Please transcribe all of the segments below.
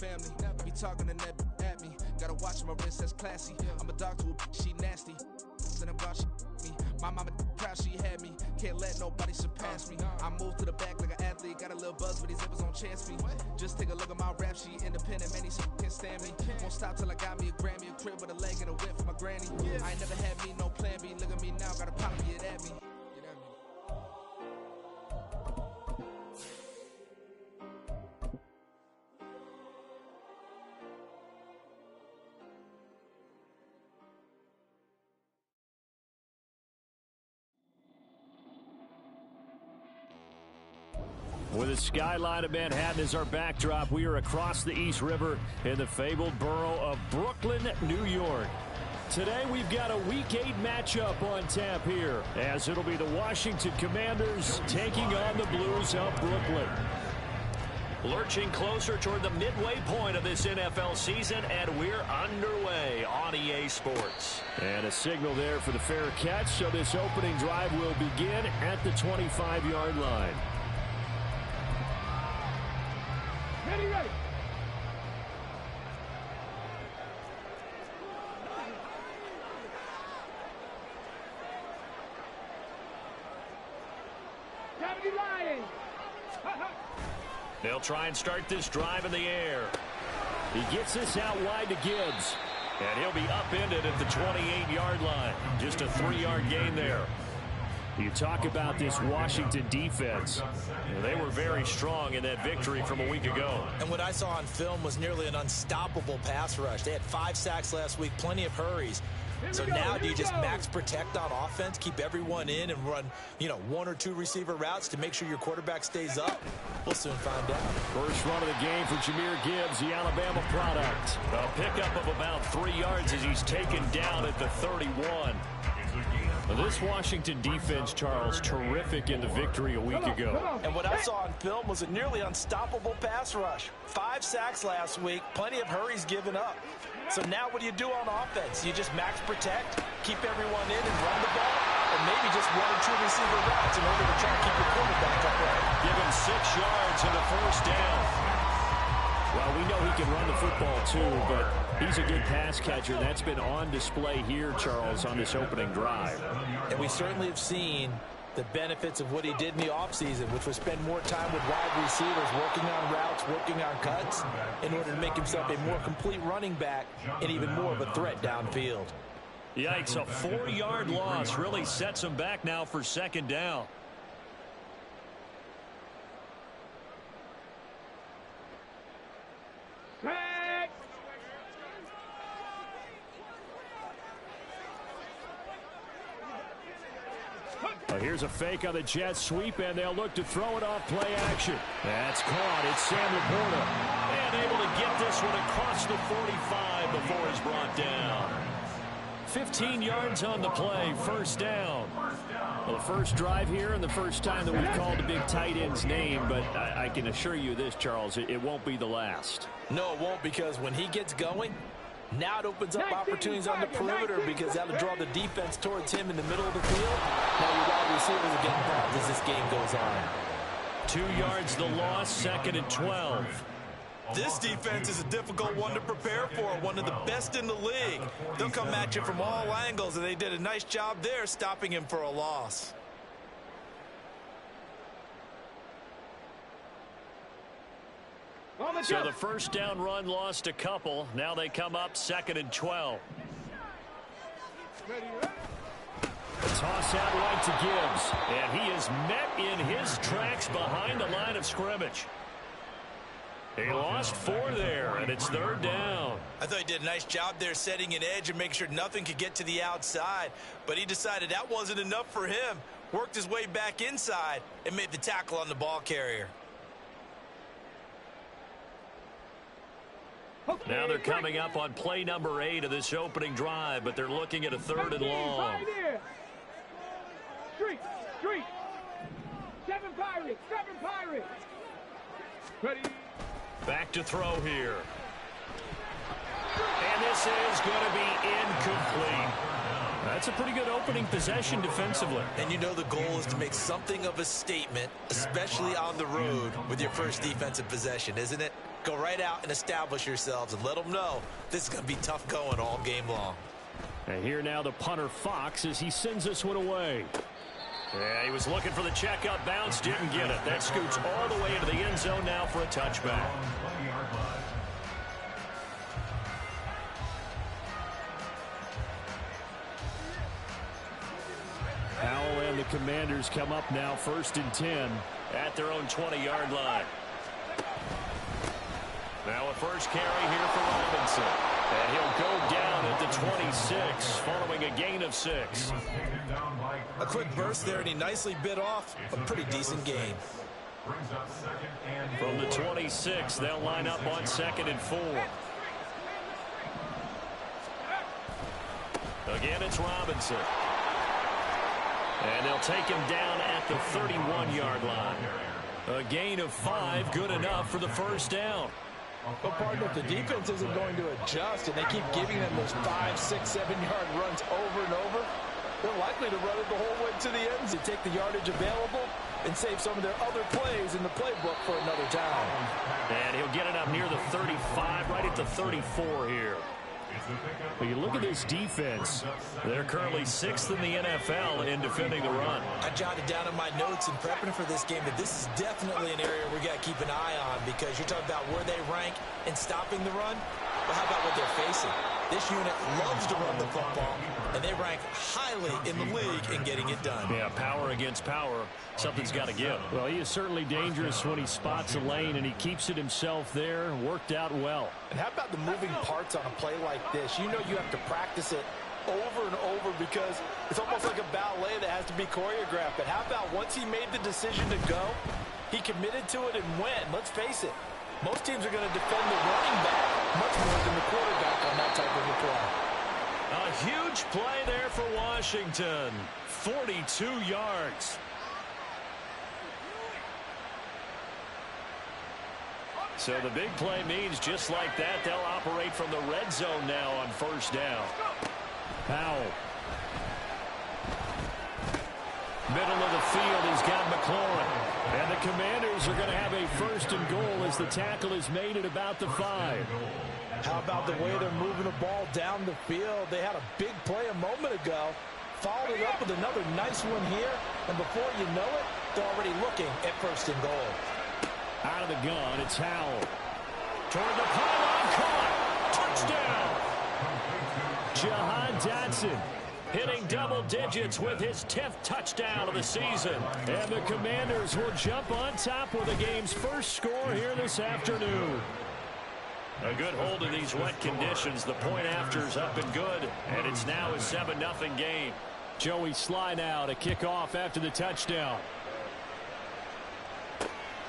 family. Be talking to that at me. Gotta watch my wrist, that's classy. I'm a dog to a she nasty. And I'm glad she me. My mama proud she had me. Can't let nobody surpass me. I move to the back like an athlete. Got a little buzz, but these zippers don't chance me. Just take a look at my rap sheet. Independent, man, these can't stand me. Won't stop till I got me a Grammy. A crib with a leg and a whip for my granny. I ain't never had me no plan B. Look at me now, got a pop get at me. With the skyline of Manhattan as our backdrop, we are across the East River in the fabled borough of Brooklyn, New York. Today we've got a Week 8 matchup on tap here, as it'll be the Washington Commanders taking on the Blues of Brooklyn. Lurching closer toward the midway point of this NFL season, and we're underway on EA Sports. And a signal there for the fair catch, so this opening drive will begin at the 25-yard line. Ready, ready. They'll try and start this drive in the air. He gets this out wide to Gibbs. And he'll be upended at the 28-yard line. Just a 3-yard gain there. You talk about this Washington defense. They were very strong in that victory from a week ago. And what I saw on film was nearly an unstoppable pass rush. They had 5 sacks last week, plenty of hurries. So now do you just max protect on offense, keep everyone in and run, 1 or 2 receiver routes to make sure your quarterback stays up? We'll soon find out. First run of the game for Jahmyr Gibbs, the Alabama product. A pickup of about 3 yards as he's taken down at the 31. This Washington defense, Charles, terrific in the victory a week ago. And what I saw on film was a nearly unstoppable pass rush. 5 sacks last week, plenty of hurries given up. So now what do you do on offense? You just max protect, keep everyone in and run the ball, and maybe just 1 or 2 receiver routes in order to try to keep your quarterback upright. Give him 6 yards and a first down. Well, we know he can run the football too, but he's a good pass catcher. That's been on display here, Charles, on this opening drive. And we certainly have seen the benefits of what he did in the offseason, which was spend more time with wide receivers, working on routes, working on cuts, in order to make himself a more complete running back and even more of a threat downfield. Yikes, a 4-yard loss really sets him back now for second down. Here's a fake on the jet sweep, and they'll look to throw it off play action. That's caught. It's Sam Laporta. And able to get this one across the 45 before it's brought down. 15 yards on the play, first down. Well, the first drive here and the first time that we've called a big tight end's name, but I can assure you this, Charles, it won't be the last. No, it won't, because when he gets going, now it opens up opportunities on the perimeter because that'll draw the defense towards him in the middle of the field. Now your wide receivers are getting involved as this game goes on. 2 yards the loss, second and 12. This defense is a difficult one to prepare for, one of the best in the league. They'll come at you from all angles, and they did a nice job there stopping him for a loss. So the first down run lost a couple. Now they come up second and 12. A toss out right to Gibbs. And he is met in his tracks behind the line of scrimmage. He lost 4 there, and it's third down. I thought he did a nice job there setting an edge and making sure nothing could get to the outside. But he decided that wasn't enough for him. Worked his way back inside and made the tackle on the ball carrier. Now they're coming up on play number 8 of this opening drive, but they're looking at a third and long. Street. 7 Pirates. Ready. Back to throw here. And this is going to be incomplete. That's a pretty good opening possession defensively. And you know the goal is to make something of a statement, especially on the road with your first defensive possession, isn't it? Go right out and establish yourselves and let them know this is going to be tough going all game long. And here now the punter Fox as he sends this one away. Yeah, he was looking for the checkup bounce, didn't get it. That scoots all the way into the end zone now for a touchback. Howell and the Commanders come up now 1st and 10 at their own 20-yard line. Now a first carry here for Robinson. And he'll go down at the 26 following a gain of 6. A quick burst there, and he nicely bit off a pretty decent gain. From the 26, they'll line up on 2nd and 4. Again, it's Robinson. And they'll take him down at the 31-yard line. A gain of 5, good enough for the first down. Well, partner, if the defense isn't going to adjust and they keep giving them those 5, 6, 7-yard runs over and over, they're likely to run it the whole way to the ends and take the yardage available and save some of their other plays in the playbook for another down. And he'll get it up near the 35, right at the 34 here. But you look at this defense, they're currently 6th in the NFL in defending the run. I jotted down in my notes in prepping for this game that this is definitely an area we got to keep an eye on, because you're talking about where they rank in stopping the run. But how about what they're facing? This unit loves to run the football, and they rank highly in the league in getting it done. Yeah, power against power. Something's got to give. Well, he is certainly dangerous when he spots a lane, and he keeps it himself there. Worked out well. And how about the moving parts on a play like this? You know you have to practice it over and over because it's almost like a ballet that has to be choreographed. But how about once he made the decision to go, he committed to it and went. Let's face it. Most teams are going to defend the running back much more than the quarterback on that type of a play. A huge play there for Washington. 42 yards. So the big play means just like that, they'll operate from the red zone now on 1st down. Powell. Middle of the field, he's got McLaurin. And the Commanders are going to have a 1st and goal as the tackle is made at about the 5. How about the way they're moving the ball down the field? They had a big play a moment ago, followed it up with another nice one here, and before you know it, they're already looking at 1st and goal. Out of the gun, it's Howell. Toward the pylon, caught. Touchdown. Jahan Dotson hitting double digits with his 10th touchdown of the season. And the Commanders will jump on top with the game's first score here this afternoon. A good hold in these wet conditions. The point after's up and good, and it's now a 7-0 game. Joey Sly now to kick off after the touchdown.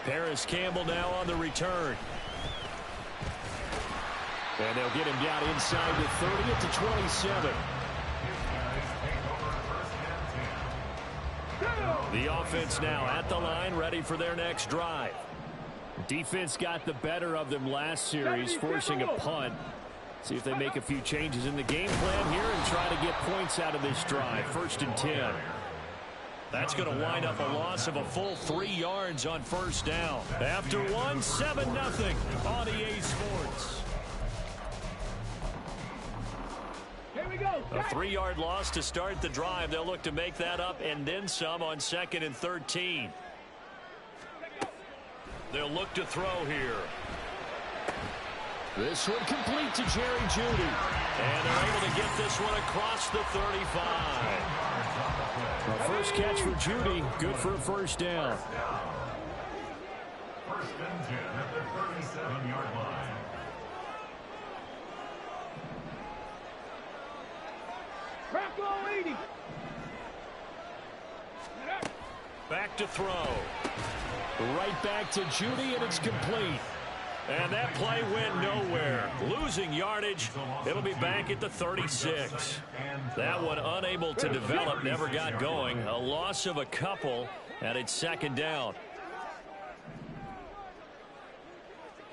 Paris Campbell now on the return. And they'll get him down inside the 30 at the 27. The offense now at the line, ready for their next drive. Defense got the better of them last series, forcing a punt. See if they make a few changes in the game plan here and try to get points out of this drive. 1st and 10. That's going to wind up a loss of a full 3 yards on 1st down. After one, 7-0 on EA Sports. Here we go. A 3-yard loss to start the drive. They'll look to make that up and then some on 2nd and 13. They'll look to throw here. This one complete to Jerry Jeudy. And they're able to get this one across the 35. The first catch for Jeudy, good for a 1st down. 1st and 10 at the 37-yard line. Crack all 80. Back to throw. Right back to Jeudy, and it's complete. And that play went nowhere. Losing yardage. It'll be back at the 36. That one unable to develop, never got going. A loss of a couple, and it's 2nd down.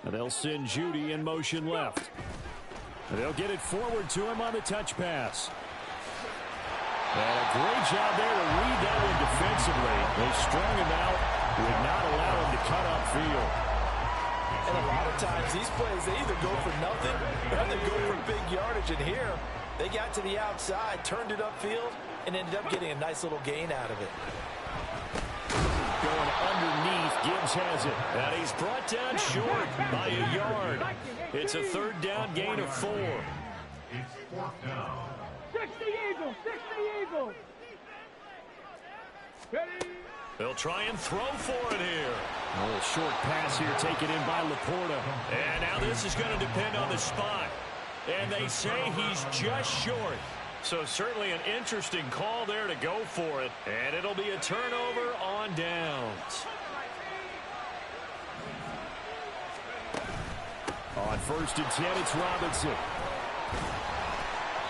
And they'll send Jeudy in motion left. And they'll get it forward to him on the touch pass. And a great job there to read that one defensively. They strung him out, would not allow him to cut upfield. And a lot of times, these plays, they either go for nothing or they go for big yardage. And here, they got to the outside, turned it upfield, and ended up getting a nice little gain out of it. Going underneath, Gibbs has it. And he's brought down short by a yard. It's a third down gain of 4. It's fourth down. 60 Eagles, 60 Eagles. Ready? They'll try and throw for it here. A little short pass here taken in by Laporta. And now this is going to depend on the spot. And they say he's just short. So certainly an interesting call there to go for it. And it'll be a turnover on downs. On 1st and 10, it's Robinson.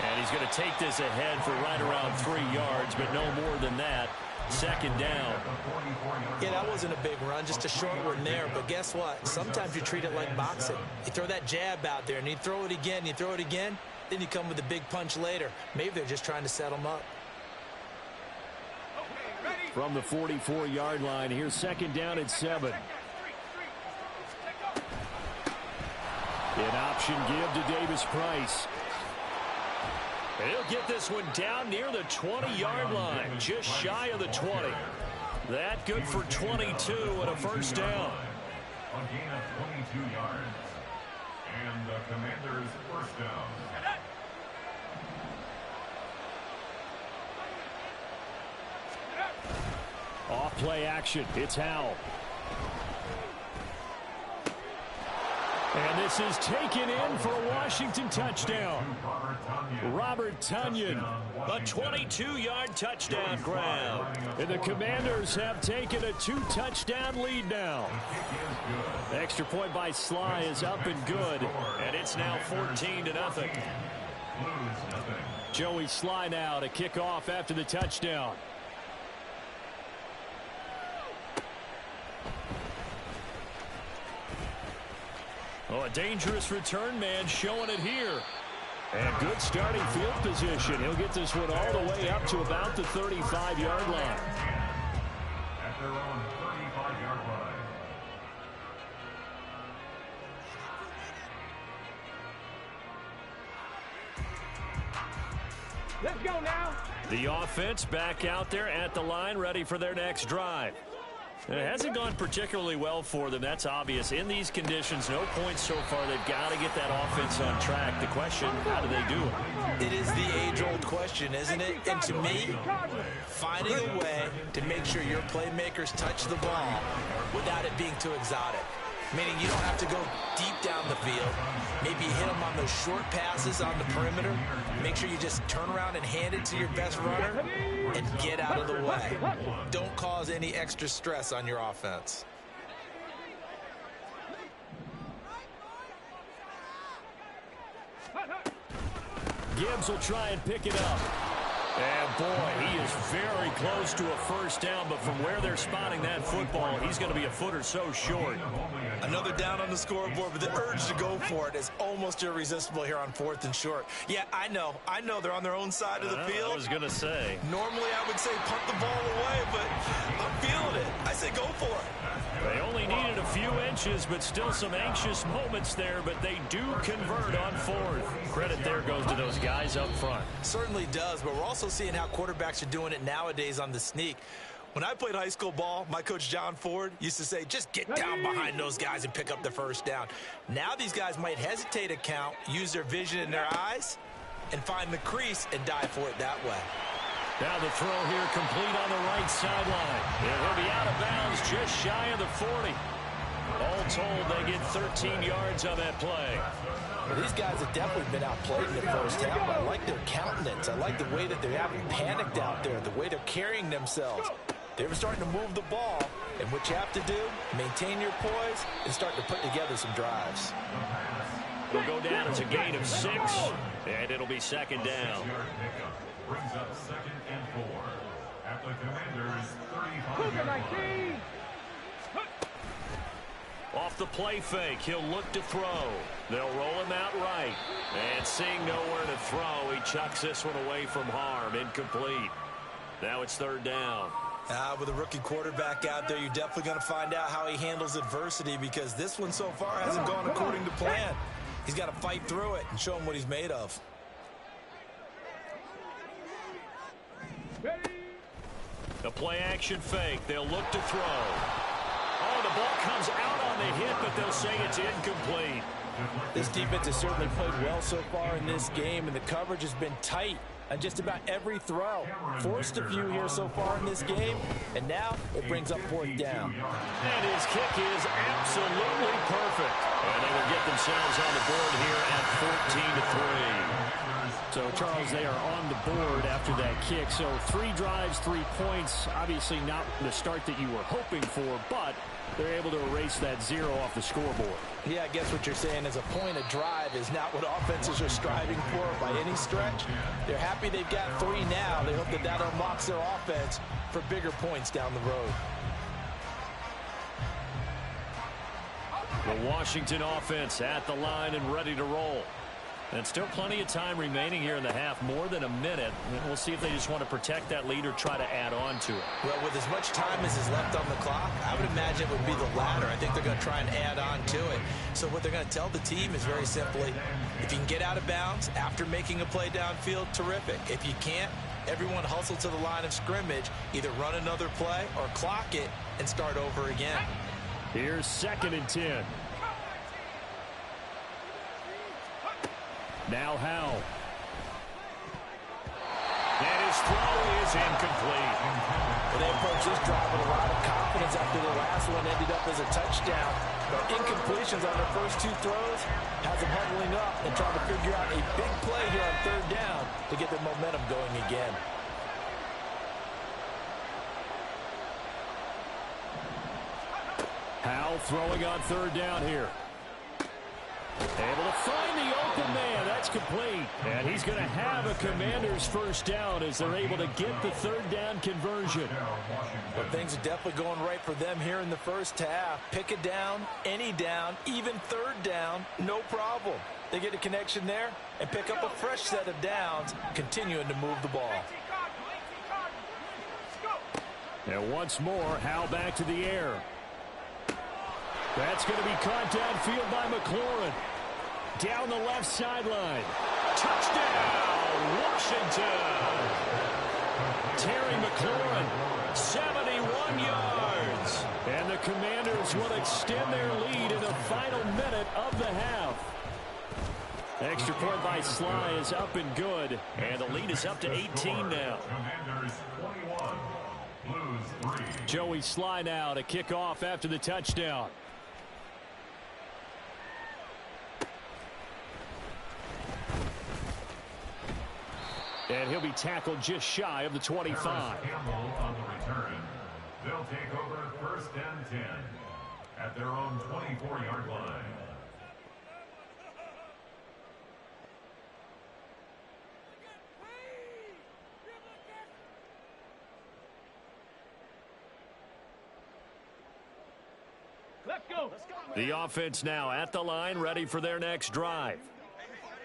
And he's going to take this ahead for right around 3 yards, but no more than that. 2nd down. Yeah, that wasn't a big run, just a short one there. But guess what? Sometimes you treat it like boxing. You throw that jab out there, and you throw it again, you throw it again, then you come with a big punch later. Maybe they're just trying to set them up. From the 44-yard line, here's 2nd down at 7. An option give to Davis Price. He'll get this one down near the 20-yard line, just shy of the 20. That good for 22 and a 1st down. A gain of 22 yards. And the Commanders' 1st down. Off play action. It's Howell. And this is taken in for a Washington touchdown. Robert Tonyan, a 22-yard touchdown grab. And the Commanders have taken a 2-touchdown lead now. Extra point by Sly is up and good. And it's now 14-0. Joey Sly now to kick off after the touchdown. Oh, a dangerous return man showing it here. And good starting field position. He'll get this one all the way up to about the 35-yard line. At their own 35-yard line. Let's go now. The offense back out there at the line, ready for their next drive. It hasn't gone particularly well for them. That's obvious. In these conditions, no points so far. They've got to get that offense on track. The question, how do they do it? It is the age-old question, isn't it? And to me, finding a way to make sure your playmakers touch the ball without it being too exotic. Meaning you don't have to go deep down the field. Maybe hit them on those short passes on the perimeter. Make sure you just turn around and hand it to your best runner and get out of the way. Don't cause any extra stress on your offense. Gibbs will try and pick it up. And boy, he is very close to a 1st down, but from where they're spotting that football, he's going to be a foot or so short. Another down on the scoreboard, but the urge to go for it is almost irresistible here on 4th and short. Yeah, I know they're on their own side of the field. I was going to say. Normally I would say punt the ball away, but I'm feeling it. I say go for it. They only needed a few inches, but still some anxious moments there, but they do convert on 4th. Credit there goes to those guys up front. Certainly does, but we're also seeing how quarterbacks are doing it nowadays on the sneak. When I played high school ball, my coach John Ford used to say, just get down behind those guys and pick up the 1st down. Now these guys might hesitate to count, use their vision in their eyes, and find the crease and dive for it that way. Now the throw here complete on the right sideline. It'll be out of bounds just shy of the 40. All told, they get 13 yards on that play. Well, these guys have definitely been outplayed in the 1st half. I like their countenance. I like the way that they haven't panicked out there, the way they're carrying themselves. They're starting to move the ball, and what you have to do, maintain your poise and start to put together some drives. It'll go down as a gain of 6, and it'll be 2nd down. Brings up 2nd and 4 at the Commanders' 35-yard line. Off the play fake, he'll look to throw. They'll roll him out right. And seeing nowhere to throw, he chucks this one away from harm. Incomplete. Now it's 3rd down. With a rookie quarterback out there, you're definitely going to find out how he handles adversity, because this one so far hasn't gone according to plan. He's got to fight through it and show him what he's made of. The play action fake. They'll look to throw. Oh, the ball comes out on the hit, but they'll say it's incomplete. This defense has certainly played well so far in this game, and the coverage has been tight on just about every throw. Forced a few here so far in this game, and now it brings up 4th down. And his kick is absolutely perfect. And they will get themselves on the board here at 14-3. So, Charles, they are on the board after that kick. So 3 drives, 3 points. Obviously not the start that you were hoping for, but they're able to erase that 0 off the scoreboard. Yeah, I guess what you're saying is a point of drive is not what offenses are striving for by any stretch. They're happy they've got 3 now. They hope that that unlocks their offense for bigger points down the road. The Washington offense at the line and ready to roll. And still plenty of time remaining here in the half, more than a minute. We'll see if they just want to protect that lead or try to add on to it. Well, with as much time as is left on the clock, I would imagine it would be the latter. I think they're going to try and add on to it. So what they're going to tell the team is very simply, if you can get out of bounds after making a play downfield, terrific. If you can't, everyone hustle to the line of scrimmage, either run another play or clock it and start over again. Here's 2nd and 10. Now Howell. And his throw is incomplete. Well, they approach this drive with a lot of confidence after the last one ended up as a touchdown. But incompletions on their first 2 throws has them huddling up and trying to figure out a big play here on 3rd down to get their momentum going again. Howell throwing on 3rd down here. Able to find the open man. That's complete. And he's going to have a Commanders first down as they're able to get the 3rd down conversion. Well, things are definitely going right for them here in the first half. Pick a down, any down, even 3rd down, no problem. They get a connection there and pick up a fresh set of downs, continuing to move the ball. And once more, Howell back to the air. That's going to be caught downfield by McLaurin. Down the left sideline. Touchdown, Washington. Terry McLaurin, 71 yards. And the Commanders will extend their lead in the final minute of the half. Extra point by Sly is up and good. And the lead is up to 18 now. Commanders 21, Blues 3. Joey Sly now to kick off after the touchdown. And he'll be tackled just shy of the 25. Campbell on the return. They'll take over 1st and 10 at their own 24-yard line. Let's go. The offense now at the line, ready for their next drive.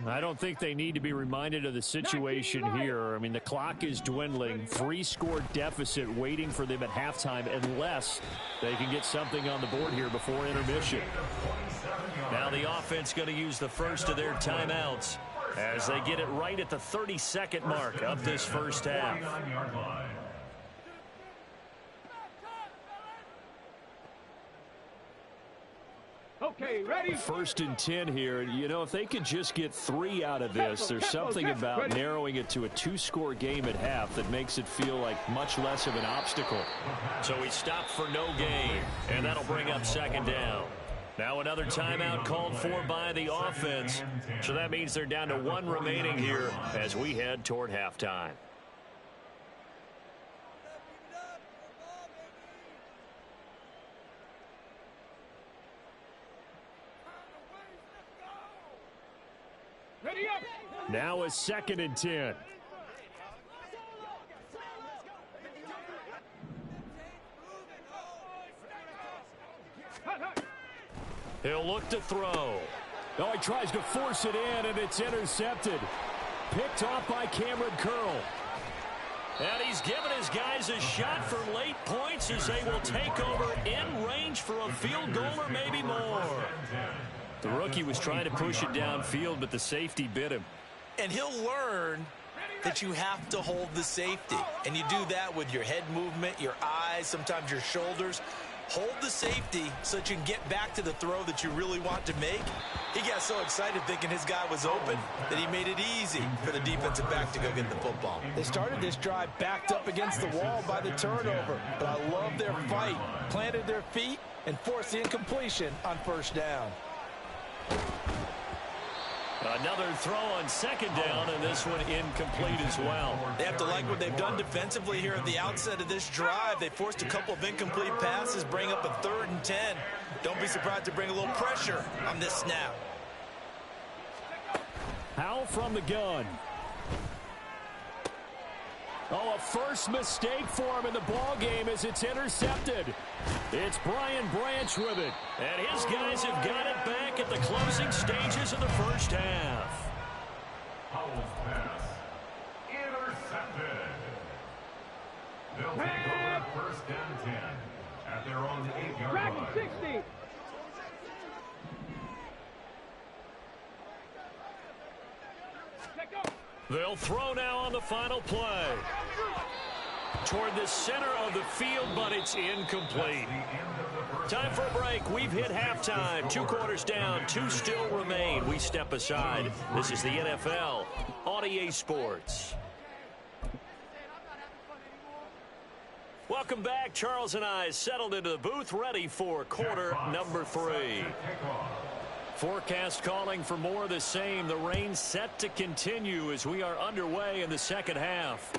I don't think they need to be reminded of the situation here. I mean, the clock is dwindling. 3-score deficit waiting for them at halftime unless they can get something on the board here before intermission. Now the offense going to use the first of their timeouts as they get it right at the 32nd mark of this first half. Okay, ready? 1st and 10 here. You know, if they could just get 3 out of this, there's something about narrowing it to a 2-score game at half that makes it feel like much less of an obstacle. So he stopped for no gain, and that'll bring up 2nd down. Now another timeout called for by the offense. So that means they're down to 1 remaining here as we head toward halftime. Ready up. Now a 2nd and 10. He'll look to throw. Oh, he tries to force it in, and it's intercepted. Picked off by Cameron Curl. And he's given his guys a shot for late points as they will take over in range for a field goal or maybe more. The rookie was trying to push it downfield, but the safety bit him. And he'll learn that you have to hold the safety. And you do that with your head movement, your eyes, sometimes your shoulders. Hold the safety so that you can get back to the throw that you really want to make. He got so excited thinking his guy was open that he made it easy for the defensive back to go get the football. They started this drive backed up against the wall by the turnover, but I love their fight. Planted their feet and forced the incompletion on first down. Another throw on second down, and this one incomplete as well. They have to like what they've done defensively here at the outset of this drive. They forced a couple of incomplete passes, bring up a 3rd and 10. Don't be surprised to bring a little pressure on this snap. Howell from the gun. Oh, a first mistake for him in the ball game as it's intercepted. It's Brian Branch with it. And his guys have got it back at the closing stages of the first half. Howell's pass intercepted. They'll take over 1st and 10 at their own 8-yard Track line. 60. Let go. They'll throw now on the final play. Toward the center of the field, but it's incomplete. Time for a break. We've hit halftime. 2 quarters down, 2 still remain. We step aside. This is the NFL on EA Sports. Welcome back. Charles and I settled into the booth, ready for quarter number 3. Forecast calling for more of the same. The rain set to continue as we are underway in the second half.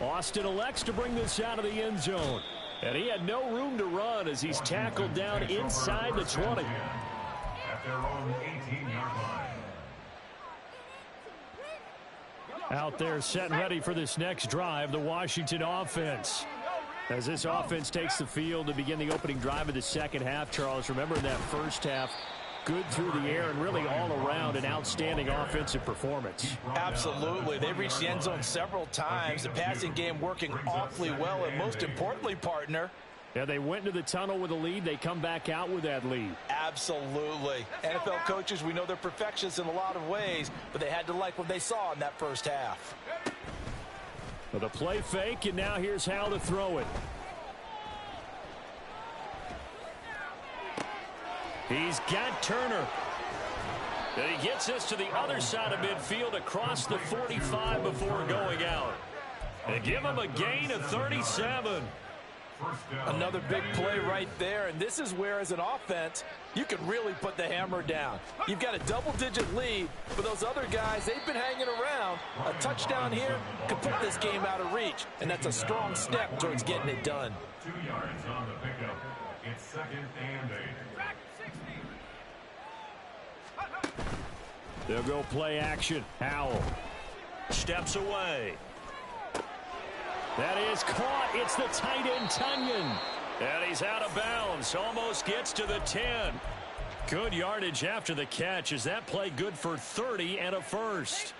Austin elects to bring this out of the end zone. And he had no room to run as he's tackled down inside the 20. At their own 18-yard line. Out there set and ready for this next drive, the Washington offense. As this offense takes the field to begin the opening drive of the second half, Charles, remember in that first half, good through the air and really all around an outstanding offensive performance. Absolutely. They've reached the end zone several times. The passing game working awfully well, and most importantly, partner, Yeah, they went into the tunnel with a lead. They come back out with that lead. absolutely. NFL coaches, we know they're perfectionists in a lot of ways, but they had to like what they saw in that first half. Well, the play fake, and now here's how to throw it. He's got Turner. And he gets us to the other side of midfield across the 45 before going out. They give him a gain of 37. Another big play right there, and this is where, as an offense, you can really put the hammer down. You've got a double-digit lead, but those other guys, they've been hanging around. A touchdown here could put this game out of reach, and that's a strong step towards getting it done. 2 yards on the pickup. It's 2nd and 8. They'll go play action. Howell steps away. That is caught. It's the tight end, Tunyon. And he's out of bounds. Almost gets to the 10. Good yardage after the catch. Is that play good for 30 and a first?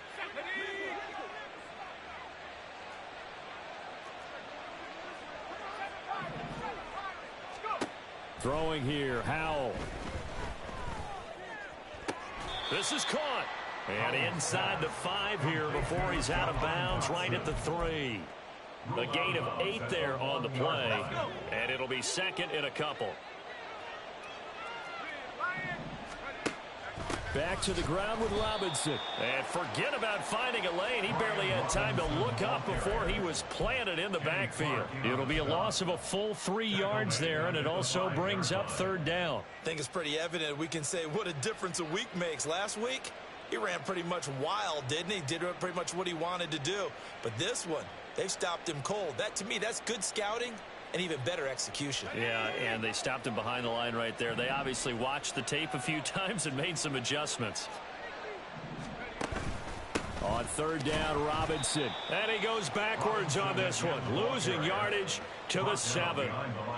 Throwing here, Howell. This is caught. And inside the 5 here before he's out of bounds, right at the 3. A gain of 8 there on the play. And it'll be 2nd and a couple. Back to the ground with Robinson. And forget about finding a lane. He barely had time to look up before he was planted in the backfield. It'll be a loss of a full 3 yards there, and it also brings up 3rd down. I think it's pretty evident we can say what a difference a week makes. Last week, he ran pretty much wild, didn't he? Did pretty much what he wanted to do. But this one, they've stopped him cold. That, to me, that's good scouting and even better execution. Yeah, and they stopped him behind the line right there. They obviously watched the tape a few times and made some adjustments. On 3rd down, Robinson. And he goes backwards on this one, losing yardage to the 7.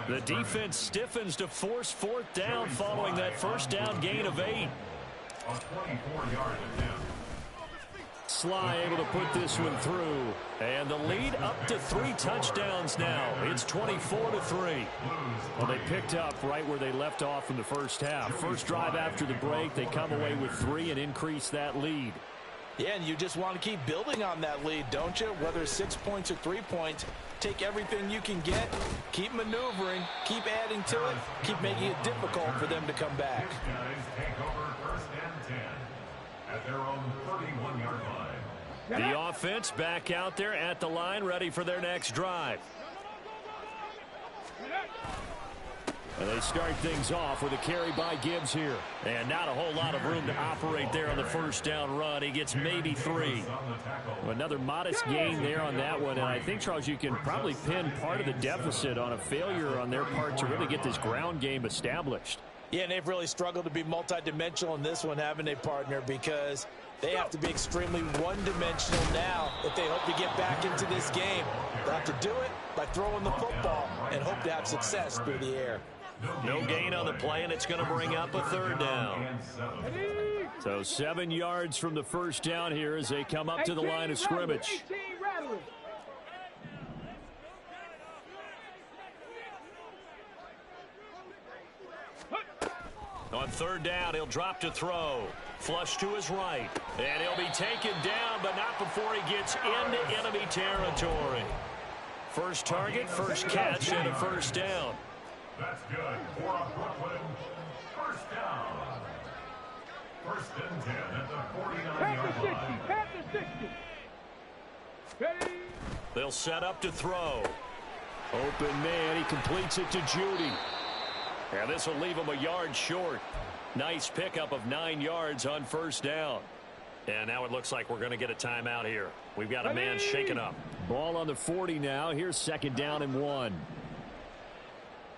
The defense stiffens to force 4th down following that first down gain of 8. A 24-yard attempt. Sly able to put this one through. And the lead up to 3 touchdowns now. It's 24-3. Well, they picked up right where they left off in the first half. First drive after the break, they come away with 3 and increase that lead. Yeah, and you just want to keep building on that lead, don't you? Whether it's 6 points or 3 points, take everything you can get, keep maneuvering, keep adding to it, keep making it difficult for them to come back. Guys take over first and 10 at their own 31-yard line. The offense back out there at the line, ready for their next drive. And they start things off with a carry by Gibbs here. And not a whole lot of room to operate there on the first down run. He gets maybe 3. Another modest gain there on that one. And I think, Charles, you can probably pin part of the deficit on a failure on their part to really get this ground game established. Yeah, and they've really struggled to be multidimensional in this one, haven't they, partner? Because they have to be extremely one-dimensional now if they hope to get back into this game. They'll have to do it by throwing the football and hope to have success through the air. No gain on the play, and it's going to bring up a 3rd down. So 7 yards from the first down here as they come up to the line of scrimmage. On 3rd down, he'll drop to throw. Flush to his right. And he'll be taken down, but not before he gets into enemy territory. First target, first catch, and a first down. That's good for a Brooklyn first down. First and 10 at the 49-yard line. Pat the 60. Ready? They'll set up to throw. Open man, he completes it to Judy. And this will leave him a yard short. Nice pickup of 9 yards on first down. And now it looks like we're going to get a timeout here. We've got a man shaken up. Ball on the 40 now. Here's 2nd down and 1.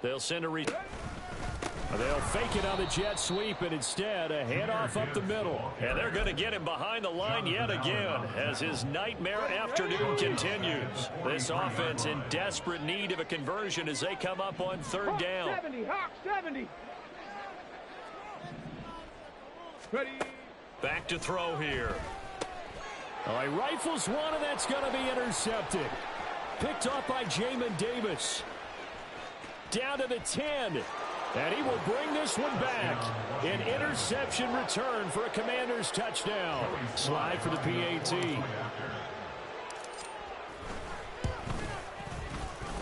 They'll send a They'll fake it on the jet sweep, and instead a handoff up the middle. And they're going to get him behind the line yet again as his nightmare afternoon continues. This offense in desperate need of a conversion as they come up on 3rd down. 70, Hawk 70. Ready? Back to throw here. All right, rifles one, and that's going to be intercepted. Picked off by Jamin Davis. Down to the 10. And he will bring this one back. An interception return for a Commanders touchdown. Slide for the PAT.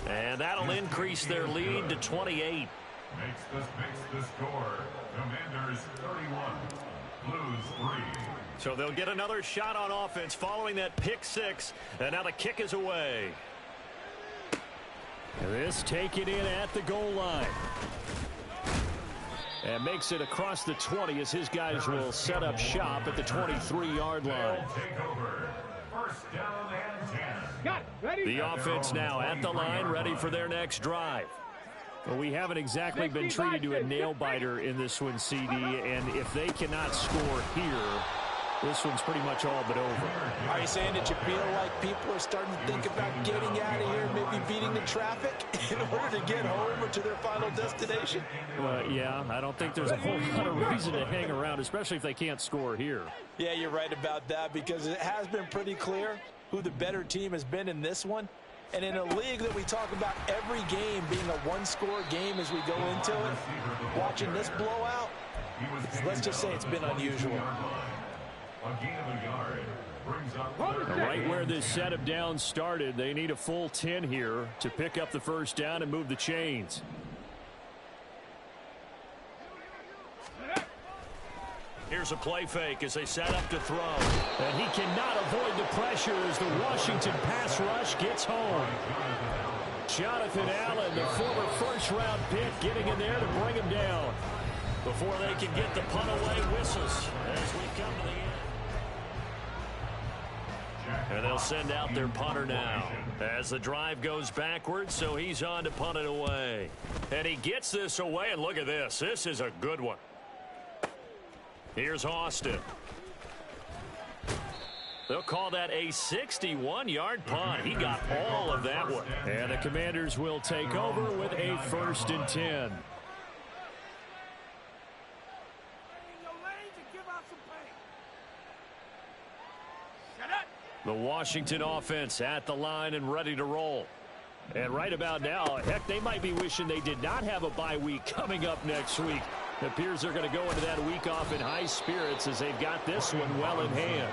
And that'll increase their lead to 28. Makes the score. Commanders 31, Blues 3. So they'll get another shot on offense following that pick 6. And now the kick is away. And this taken in at the goal line. And makes it across the 20 as his guys will set up shop at the 23-yard line. Take over. First down and 10. Got it. Ready? The offense now at the line, ready for their next drive. Well, we haven't exactly been treated to a nail-biter in this one, CD, and if they cannot score here, this one's pretty much all but over. Are you saying that you feel like people are starting to think about getting out of here, maybe beating the traffic in order to get home or to their final destination? Well, yeah, I don't think there's a whole lot of reason to hang around, especially if they can't score here. Yeah, you're right about that because it has been pretty clear who the better team has been in this one. And in a league that we talk about every game being a one-score game as we go into it, watching this blowout, let's just say it's been unusual. A gain of a yard brings up Right where this set of downs started, they need a full 10 here to pick up the first down and move the chains. Here's a play fake as they set up to throw. And he cannot avoid the pressure as the Washington pass rush gets home. Jonathan Allen, the former first-round pick, getting in there to bring him down before they can get the punt away whistles as we come to the end. And they'll send out their punter now as the drive goes backwards, so he's on to punt it away. And he gets this away, and look at this. This is a good one. Here's Austin. They'll call that a 61-yard punt. He got all of that one. And the Commanders will take over with a 1st and 10. Shut up. The Washington offense at the line and ready to roll. And right about now, heck, they might be wishing they did not have a bye week coming up next week. It appears they're going to go into that week off in high spirits as they've got this one well in hand.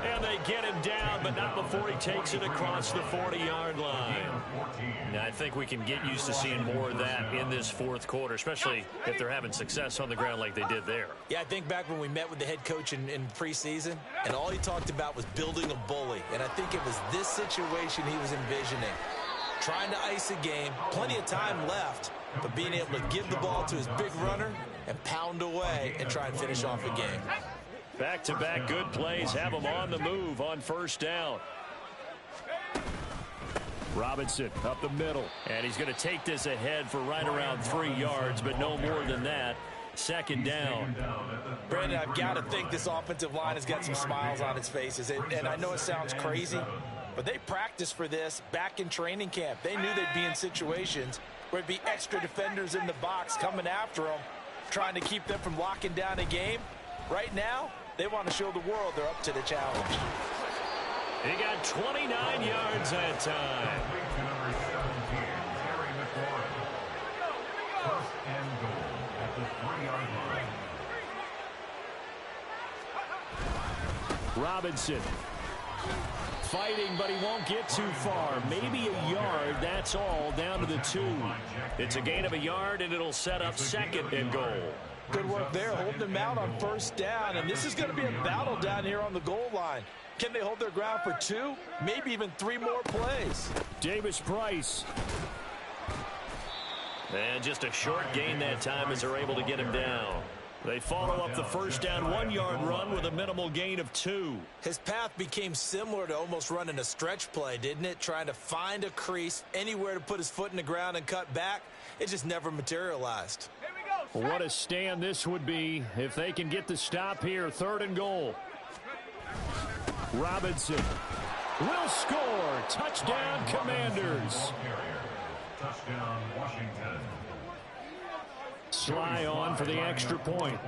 And they get him down, but not before he takes it across the 40-yard line. Now, I think we can get used to seeing more of that in this fourth quarter, especially if they're having success on the ground like they did there. Yeah, I think back when we met with the head coach in preseason, and all he talked about was building a bully. And I think it was this situation he was envisioning. Trying to ice a game, plenty of time left, but being able to give the ball to his big runner and pound away and try and finish off a game. Back-to-back good plays have him on the move on first down. Robinson up the middle, and he's going to take this ahead for right around 3 yards, but no more than that. Second down. Brandon, I've got to think this offensive line has got some smiles on its faces, and I know it sounds crazy, but they practiced for this back in training camp. They knew they'd be in situations where it'd be extra defenders in the box coming after them, trying to keep them from locking down a game. Right now, they want to show the world they're up to the challenge. He got 29 yards that time. Number 17, Terry McLaurin. First and goal at the 3-yard line. Robinson fighting, but he won't get too far. Maybe a yard, that's all, down to the 2. It's a gain of a yard, and it'll set up second and goal. Good work there, holding them out on first down, and this is going to be a battle down here on the goal line. Can they hold their ground for 2, maybe even 3 more plays? Davis Price. And just a short gain that time as they're able to get him down. They follow up the first down 1-yard run with a minimal gain of 2. His path became similar to almost running a stretch play, didn't it? Trying to find a crease, anywhere to put his foot in the ground and cut back. It just never materialized. What a stand this would be if they can get the stop here. 3rd and goal. Robinson will score. Touchdown, Commanders. Touchdown, Washington. Sly on for the extra point.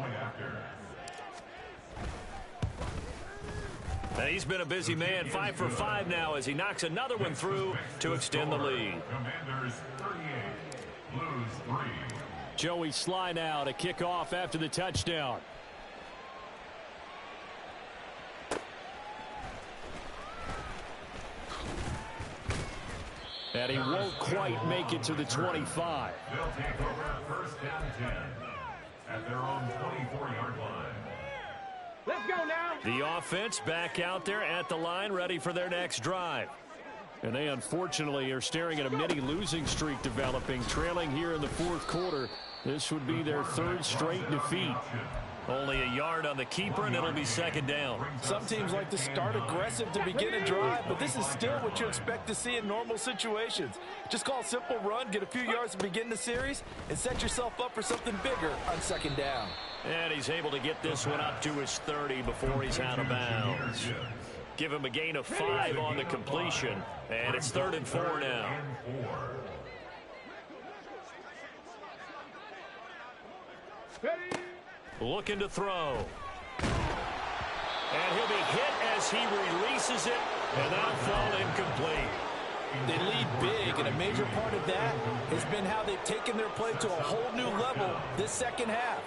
And he's been a busy man, 5 for 5 now as he knocks another one through to extend the lead. Commanders 38, Blues 3. Joey Sly now to kick off after the touchdown. And he won't quite make it to the 25. They'll take over first and 10 at their own 24-yard line. Let's go now. The offense back out there at the line, ready for their next drive. And they unfortunately are staring at a mini losing streak developing, trailing here in the fourth quarter. This would be their 3rd straight defeat. Only a yard on the keeper, and it'll be second down. Some teams like to start aggressive to begin a drive, but this is still what you expect to see in normal situations. Just call a simple run, get a few yards to begin the series, and set yourself up for something bigger on second down. And he's able to get this one up to his 30 before he's out of bounds. Give him a gain of 5 on the completion, and it's 3rd and 4 now. Looking to throw. And he'll be hit as he releases it, and that'll fall incomplete. They lead big, and a major part of that has been how they've taken their play to a whole new level this second half.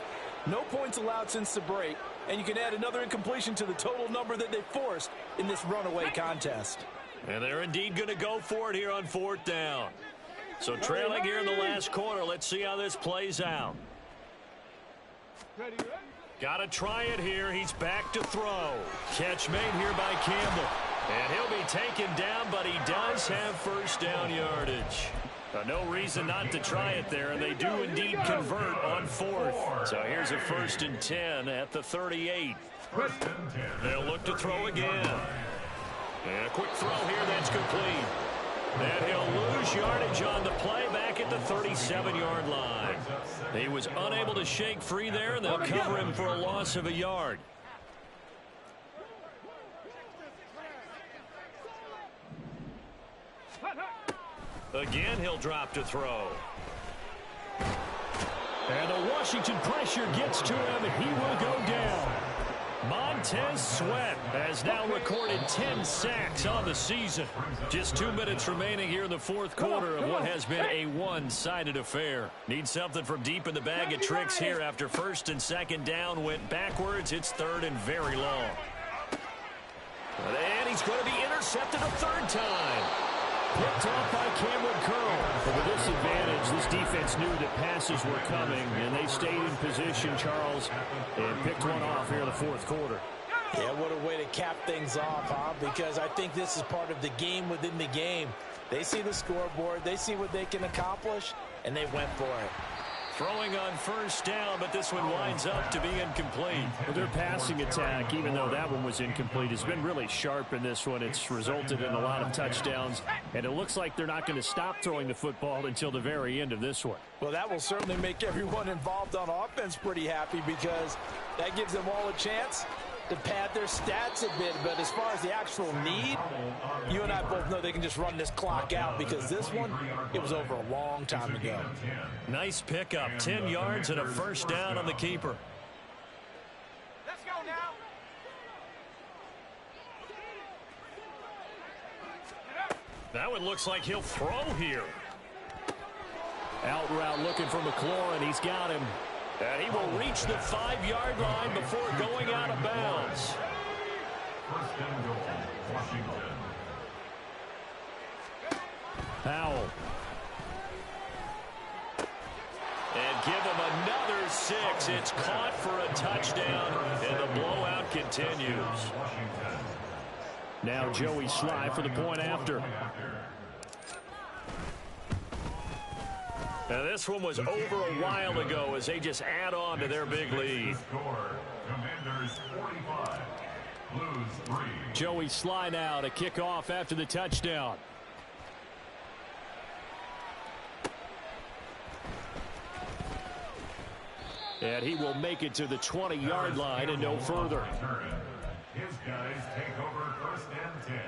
No points allowed since the break, and you can add another incompletion to the total number that they forced in this runaway contest. And they're indeed going to go for it here on 4th down. So trailing here in the last quarter, let's see how this plays out. Got to try it here. He's back to throw. Catch made here by Campbell. And he'll be taken down, but he does have first down yardage. No reason not to try it there, and they do indeed convert on 4th. So here's a 1st and 10 at the 38. They'll look to throw again. And a quick throw here that's complete. And he'll lose yardage on the play back at the 37-yard line. He was unable to shake free there, and they'll cover him for a loss of a yard. Again, he'll drop to throw. And the Washington pressure gets to him, and he will go down. Montez Sweat has now recorded 10 sacks on the season. Just 2 minutes remaining here in the fourth quarter of what has been a one-sided affair. Need something from deep in the bag of tricks here after first and second down went backwards. It's third and very long. And he's going to be intercepted a third time. Picked off by Cameron Curl. But with this advantage, this defense knew that passes were coming, and they stayed in position, Charles, and picked one off here in the fourth quarter. Yeah, what a way to cap things off, huh? Because I think this is part of the game within the game. They see the scoreboard, they see what they can accomplish, and they went for it. Throwing on first down, but this one winds up to be incomplete. Well, their passing attack, even though that one was incomplete, has been really sharp in this one. It's resulted in a lot of touchdowns, and it looks like they're not going to stop throwing the football until the very end of this one. Well, that will certainly make everyone involved on offense pretty happy because that gives them all a chance to pad their stats a bit. But as far as the actual need, you and I both know they can just run this clock out because this one, it was over a long time ago. Nice pickup, 10 yards and a first down on the keeper. Let's go now. That one looks like he'll throw here. Out route looking for McLaurin. He's got him. And he will reach the 5-yard line before going out of bounds. First and goal, Washington. Powell. And give him another 6. It's caught for a touchdown, and the blowout continues. Now Joey Sly for the point after. Now this one was over a while ago as they just add on to their big lead. Commanders 45, Blues 3. Joey Sly now to kick off after the touchdown. And he will make it to the 20-yard line and no further. His guys take over first and 10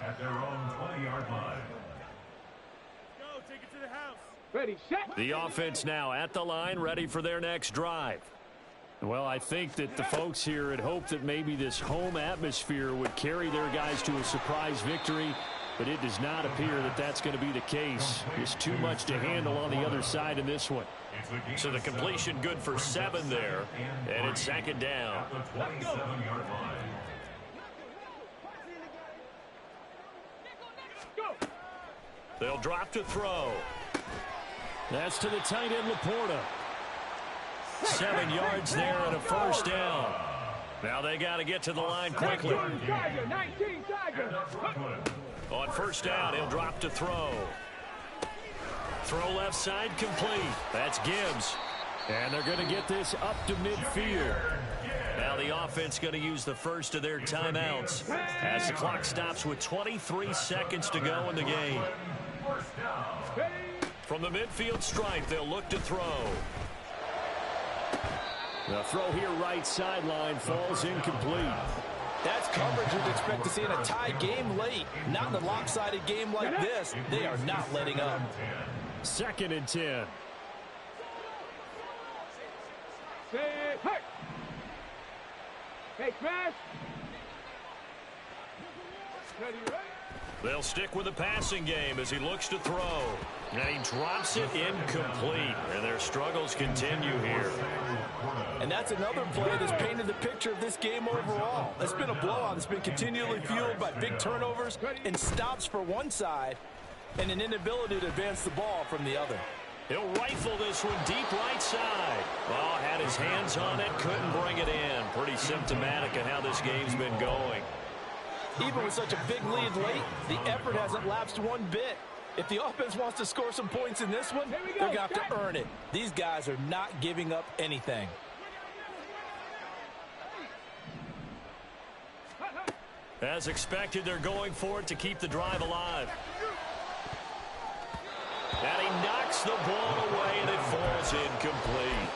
at their own 20-yard line. Go, take it to the house. Ready, set. The offense now at the line, ready for their next drive. Well, I think that the folks here had hoped that maybe this home atmosphere would carry their guys to a surprise victory, but it does not appear that that's going to be the case. There's too much to handle on the other side in this one. So the completion good for 7 there, and it's second down. The 27-yard line. They'll drop to throw. That's to the tight end, Laporta. 7 yards there and a first down. Now they got to get to the line quickly. 19 Tiger. On first down, he'll drop to throw. Throw left side complete. That's Gibbs. And they're going to get this up to midfield. Now the offense going to use the first of their timeouts as the clock stops with 23 seconds to go in the game. From the midfield stripe, they'll look to throw. The throw here right sideline falls incomplete. That's coverage you'd expect to see in a tie game late. Not in a lopsided game like this. They are not letting up. Second and 10. Hey, smash. Ready, right? They'll stick with the passing game as he looks to throw. And he drops it incomplete. And their struggles continue here. And that's another play that's painted the picture of this game overall. It's been a blowout that's been continually fueled by big turnovers and stops for one side and an inability to advance the ball from the other. He'll rifle this one deep right side. Oh, had his hands on it, couldn't bring it in. Pretty symptomatic of how this game's been going. Even with such a big lead late, the effort hasn't lapsed one bit. If the offense wants to score some points in this one, they're going to have to earn it. These guys are not giving up anything. As expected, they're going for it to keep the drive alive. And he knocks the ball away, and it falls incomplete.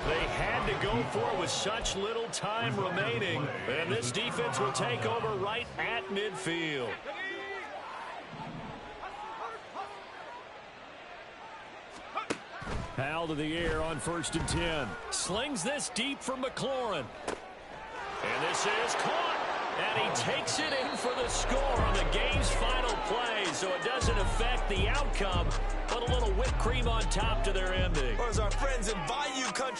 They had to go for it with such little time remaining, and this defense will take over right at midfield. Powell to the air on first and 10. Slings this deep for McLaurin. And this is caught. And he takes it in for the score on the game's final play. So it doesn't affect the outcome, but a little whipped cream on top to their ending. Or as our friends in Bayou Country